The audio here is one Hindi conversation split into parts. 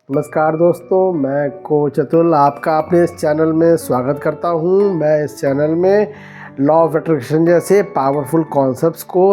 नमस्कार दोस्तों, मैं कोच अतुल आपका अपने इस चैनल में स्वागत करता हूं। मैं इस चैनल में लॉ ऑफ अट्रैक्शन जैसे पावरफुल कॉन्सेप्ट्स को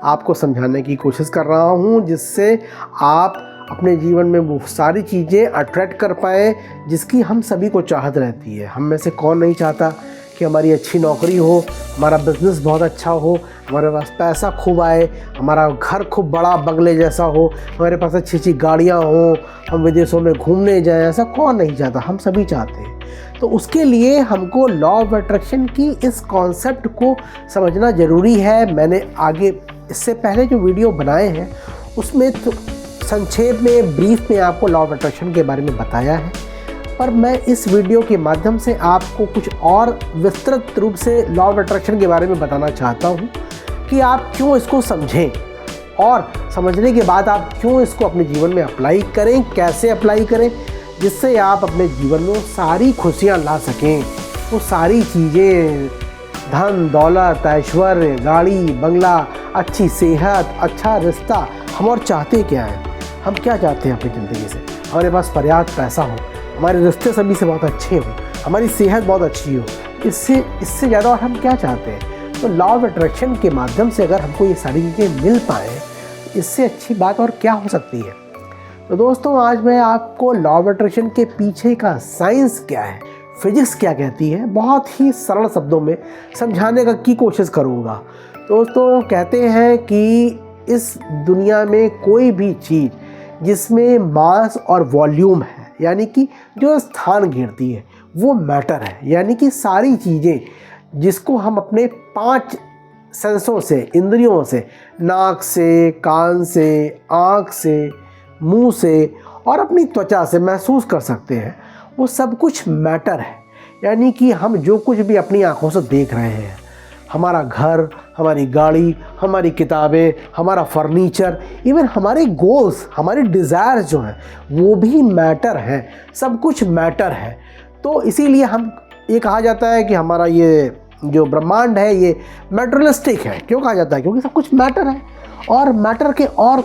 आपको समझाने की कोशिश कर रहा हूं, जिससे आप अपने जीवन में वो सारी चीज़ें अट्रैक्ट कर पाएँ जिसकी हम सभी को चाहत रहती है। हम में से कौन नहीं चाहता कि हमारी अच्छी नौकरी हो, हमारा बिज़नेस बहुत अच्छा हो, हमारे पास पैसा खूब आए, हमारा घर खूब बड़ा बंगले जैसा हो, हमारे पास अच्छी अच्छी गाड़ियाँ हों, हम विदेशों में घूमने जाएं। ऐसा कौन नहीं चाहता, हम सभी चाहते हैं। तो उसके लिए हमको लॉ ऑफ अट्रैक्शन की इस कॉन्सेप्ट को समझना ज़रूरी है। मैंने आगे इससे पहले जो वीडियो बनाए हैं उसमें तो संक्षेप में ब्रीफ में आपको लॉ ऑफ अट्रैक्शन के बारे में बताया है, पर मैं इस वीडियो के माध्यम से आपको कुछ और विस्तृत रूप से लॉ ऑफ अट्रैक्शन के बारे में बताना चाहता हूँ कि आप क्यों इसको समझें और समझने के बाद आप क्यों इसको अपने जीवन में अप्लाई करें, कैसे अप्लाई करें, जिससे आप अपने जीवन में सारी खुशियाँ ला सकें। वो सारी चीज़ें, धन दौलत, ऐश्वर्य, गाड़ी बंगला, अच्छी सेहत, अच्छा रिश्ता, हम और चाहते क्या हैं? हम क्या चाहते हैं अपनी ज़िंदगी से? हमारे पास पर्याप्त पैसा हो, हमारे रिश्ते सभी से बहुत अच्छे हो, हमारी सेहत बहुत अच्छी हो, इससे ज़्यादा और हम क्या चाहते हैं? तो लॉ ऑफ अट्रैक्शन के माध्यम से अगर हमको ये सारी चीज़ें मिल पाएँ, इससे अच्छी बात और क्या हो सकती है। तो दोस्तों, आज मैं आपको लॉ ऑफ अट्रैक्शन के पीछे का साइंस क्या है, फिजिक्स क्या कहती है, बहुत ही सरल शब्दों में समझाने की कोशिश करूँगा। दोस्तों, कहते हैं कि इस दुनिया में कोई भी चीज़ जिसमें मास और वॉल्यूम है, यानी कि जो स्थान घेरती है, वो मैटर है। यानी कि सारी चीज़ें जिसको हम अपने 5 सेंसों से, इंद्रियों से, नाक से, कान से, आँख से, मुंह से और अपनी त्वचा से महसूस कर सकते हैं, वो सब कुछ मैटर है। यानी कि हम जो कुछ भी अपनी आँखों से देख रहे हैं, हमारा घर, हमारी गाड़ी, हमारी किताबें, हमारा फर्नीचर, इवन हमारे गोल्स, हमारे डिज़ायर्स जो हैं, वो भी मैटर हैं। सब कुछ मैटर है। तो इसीलिए हम ये कहा जाता है कि हमारा ये जो ब्रह्मांड है ये मैटरलिस्टिक है। क्यों कहा जाता है? क्योंकि सब कुछ मैटर है। और मैटर के और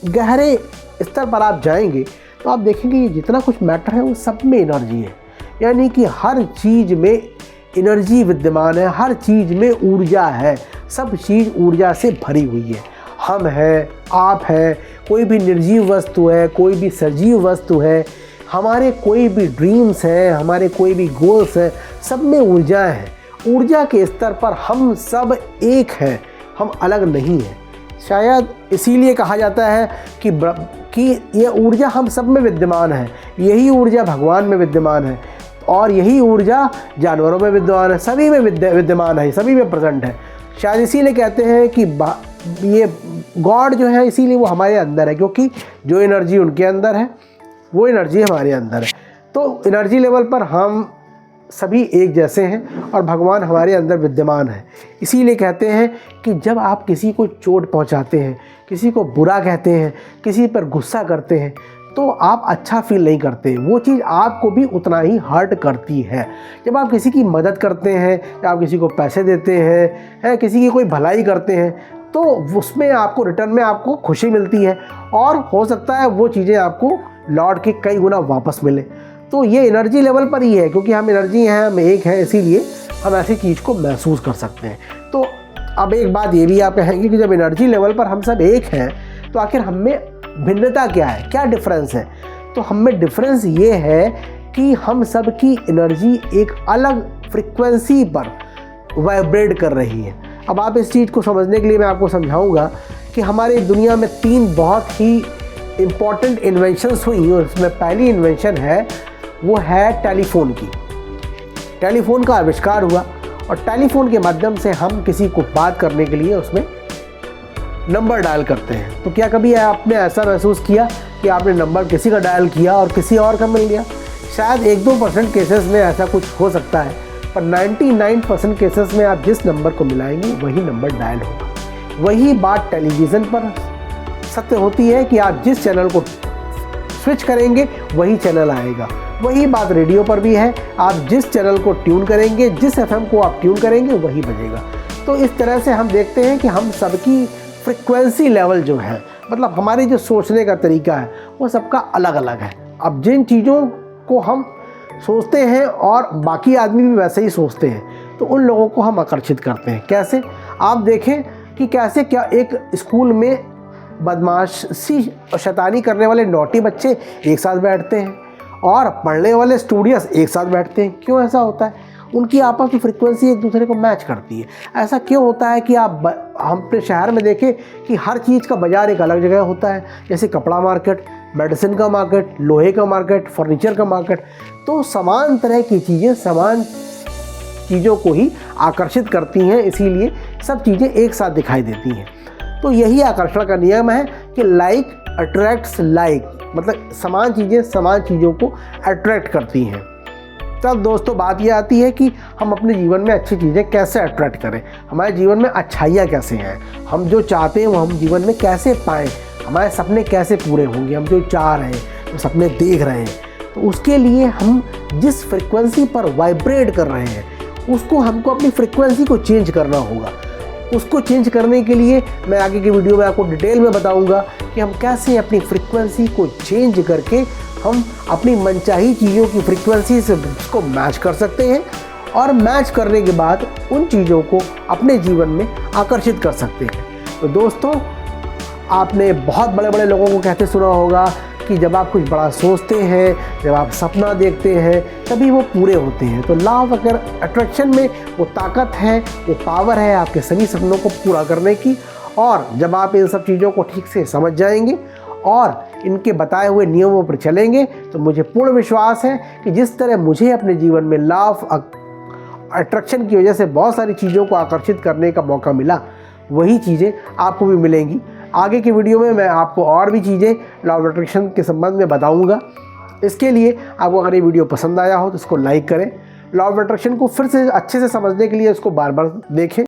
गहरे स्तर पर आप जाएंगे तो आप देखेंगे ये जितना कुछ मैटर है वो सब में एनर्जी है। यानी कि हर चीज़ में एनर्जी विद्यमान है, हर चीज़ में ऊर्जा है, सब चीज़ ऊर्जा से भरी हुई है। हम हैं, आप हैं, कोई भी निर्जीव वस्तु है, कोई भी सजीव वस्तु है, हमारे कोई भी ड्रीम्स हैं, हमारे कोई भी गोल्स हैं, सब में ऊर्जा है। ऊर्जा के स्तर पर हम सब एक हैं, हम अलग नहीं हैं। शायद इसीलिए कहा जाता है कि ये ऊर्जा हम सब में विद्यमान है। यही ऊर्जा भगवान में विद्यमान है और यही ऊर्जा जानवरों में विद्यमान है, सभी में विद्यमान है, सभी में प्रेजेंट है। शायद इसीलिए कहते हैं कि ये गॉड जो है, इसीलिए वो हमारे अंदर है, क्योंकि जो एनर्जी उनके अंदर है वो एनर्जी हमारे अंदर है। तो एनर्जी लेवल पर हम सभी एक जैसे हैं और भगवान हमारे अंदर विद्यमान है। इसीलिए कहते हैं कि जब आप किसी को चोट पहुंचाते हैं, किसी को बुरा कहते हैं, किसी पर गुस्सा करते हैं, तो आप अच्छा फील नहीं करते। वो चीज़ आपको भी उतना ही हर्ट करती है। जब आप किसी की मदद करते हैं या आप किसी को पैसे देते हैं, किसी की कोई भलाई करते हैं, तो उसमें आपको रिटर्न में आपको खुशी मिलती है और हो सकता है वो चीज़ें आपको लौट के कई गुना वापस मिले। तो ये एनर्जी लेवल पर ही है, क्योंकि हम एनर्जी हैं, हम एक हैं, इसीलिए हम ऐसी चीज़ को महसूस कर सकते हैं। तो अब एक बात ये भी आप कहेंगे कि जब एनर्जी लेवल पर हम सब एक हैं, तो आखिर हम में भिन्नता क्या है, क्या डिफरेंस है? तो हम में डिफरेंस ये है कि हम सब की एनर्जी एक अलग फ्रिक्वेंसी पर वाइब्रेट कर रही है। अब आप इस चीज़ को समझने के लिए मैं आपको समझाऊंगा कि हमारे दुनिया में 3 बहुत ही इम्पॉर्टेंट इन्वेंशंस हुई, और उसमें पहली इन्वेंशन है वो है टेलीफोन की। टेलीफोन का आविष्कार हुआ और टेलीफोन के माध्यम से हम किसी को बात करने के लिए उसमें नंबर डायल करते हैं। तो क्या कभी आपने ऐसा महसूस किया कि आपने नंबर किसी का डायल किया और किसी और का मिल गया? शायद 1-2% केसेस में ऐसा कुछ हो सकता है, पर 99% केसेस में आप जिस नंबर को मिलाएंगे वही नंबर डायल होगा। वही बात टेलीविज़न पर सत्य होती है कि आप जिस चैनल को स्विच करेंगे वही चैनल आएगा। वही बात रेडियो पर भी है, आप जिस चैनल को ट्यून करेंगे, जिस एफएम को आप ट्यून करेंगे वही बजेगा। तो इस तरह से हम देखते हैं कि हम सबकी फ्रिक्वेंसी लेवल जो है, मतलब हमारी जो सोचने का तरीका है, वो सबका अलग अलग है। अब जिन चीज़ों को हम सोचते हैं और बाकी आदमी भी वैसे ही सोचते हैं, तो उन लोगों को हम आकर्षित करते हैं। कैसे? आप देखें कि कैसे क्या एक स्कूल में बदमाशी और शैतानी करने वाले नॉटी बच्चे एक साथ बैठते हैं और पढ़ने वाले स्टूडेंट्स एक साथ बैठते हैं। क्यों ऐसा होता है? उनकी आपस में फ्रिक्वेंसी एक दूसरे को मैच करती है। ऐसा क्यों होता है कि हम अपने शहर में देखें कि हर चीज़ का बाज़ार एक अलग जगह होता है, जैसे कपड़ा मार्केट, मेडिसिन का मार्केट, लोहे का मार्केट, फर्नीचर का मार्केट। तो समान तरह की चीज़ें समान चीज़ों को ही आकर्षित करती हैं, इसीलिए सब चीज़ें एक साथ दिखाई देती हैं। तो यही आकर्षण का नियम है कि लाइक अट्रैक्ट्स लाइक, मतलब समान चीज़ें समान चीज़ों को अट्रैक्ट करती हैं। तब दोस्तों बात ये आती है कि हम अपने जीवन में अच्छी चीज़ें कैसे अट्रैक्ट करें, हमारे जीवन में अच्छाइयाँ कैसे हैं, हम जो चाहते हैं वो हम जीवन में कैसे पाएँ, हमारे सपने कैसे पूरे होंगे, हम जो चाह रहे हैं, जो सपने देख रहे हैं। तो उसके लिए हम जिस फ्रिक्वेंसी पर वाइब्रेट कर रहे हैं उसको हमको अपनी फ्रिक्वेंसी को चेंज करना होगा। उसको चेंज करने के लिए मैं आगे की वीडियो में आपको डिटेल में बताऊंगा कि हम कैसे अपनी फ्रिक्वेंसी को चेंज करके हम अपनी मनचाही चीज़ों की फ्रिक्वेंसी से उसको मैच कर सकते हैं और मैच करने के बाद उन चीज़ों को अपने जीवन में आकर्षित कर सकते हैं। तो दोस्तों, आपने बहुत बड़े बड़े लोगों को कहते सुना होगा कि जब आप कुछ बड़ा सोचते हैं, जब आप सपना देखते हैं, तभी वो पूरे होते हैं। तो लॉ ऑफ अट्रैक्शन में वो ताकत है, वो पावर है आपके सभी सपनों को पूरा करने की। और जब आप इन सब चीज़ों को ठीक से समझ जाएंगे और इनके बताए हुए नियमों पर चलेंगे, तो मुझे पूर्ण विश्वास है कि जिस तरह मुझे अपने जीवन में लॉ ऑफ अट्रैक्शन की वजह से बहुत सारी चीज़ों को आकर्षित करने का मौका मिला, वही चीज़ें आपको भी मिलेंगी। आगे की वीडियो में मैं आपको और भी चीज़ें लॉ ऑफ अट्रैक्शन के संबंध में बताऊंगा। इसके लिए आपको अगर ये वीडियो पसंद आया हो तो इसको लाइक करें। लॉ ऑफ अट्रैक्शन को फिर से अच्छे से समझने के लिए इसको बार बार देखें।